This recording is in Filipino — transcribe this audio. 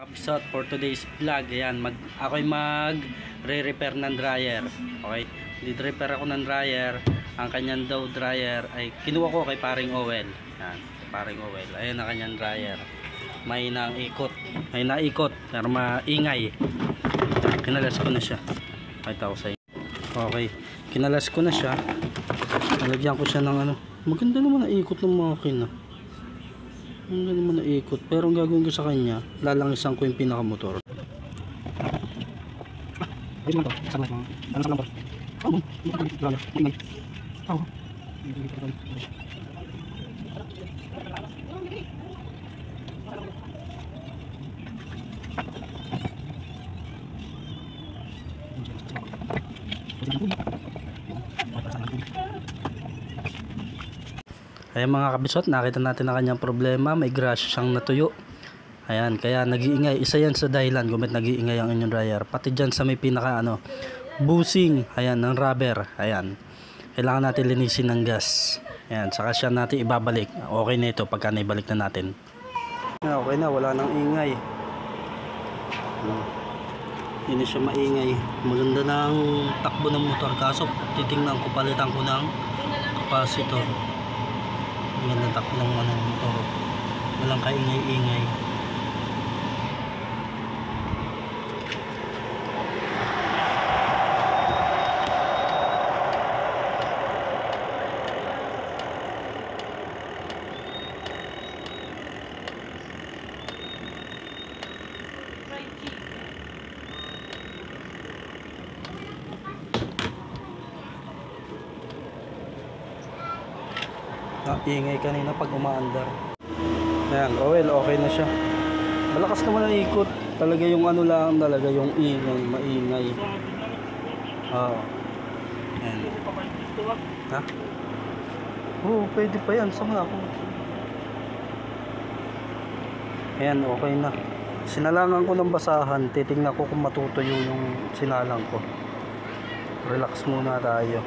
episode for today's vlog. Ayan, ako'y mag-re-repair ng dryer. Okay, di-repair ako ng dryer. Ang kanyang daw dryer ay kinuha ko kay paring Owel. Ayan, paring Owel. Ayan ang kanyang dryer. May naikot. May naikot pero maingay. Kinalas ko na siya. Pakita ko sa inyo. Okay, kinalas ko na siya. Nalagyan ko siya ng ano. Maganda naman na ikot ng makina. Ang ganda naman na ikot. Pero ang gagawin ko sa kanya, lalangisan ko yung pinakamotor. Dito naman to. Saan lang? Ano sa number? Oh, ingay. Oh. Ayan mga kabisot, nakita natin ang kanyang problema. May grasya siyang natuyo. Ayan, kaya nag-iingay. Isa yan sa dahilan kung ba't nag-iingay ang inyong dryer. Pati dyan sa may pinaka busing, ayan, ng rubber. Ayan, kailangan natin linisin ng gas. Ayan, saka siya natin ibabalik. Okay na ito pagka naibalik na natin. Okay na, wala nang ingay. Hindi siya maingay. Maganda ng takbo ng motor. Kaso titingnan ko, palitan ko ng capacitor. Maganda takbo ng motor. Walang kaingay-ingay. Ingay kanina pag umaandar. Ayan, Owel, okay na siya. Malakas naman ang ikot. Talaga yung ano lang, talaga yung ingay, maingay. Ayan. Ha? Oo, pwede pa yan. Saan ako? Ayan, okay na. Sinalangan ko ng basahan. Titingnan ko kung matutuyo yung sinalang ko. Relax muna tayo.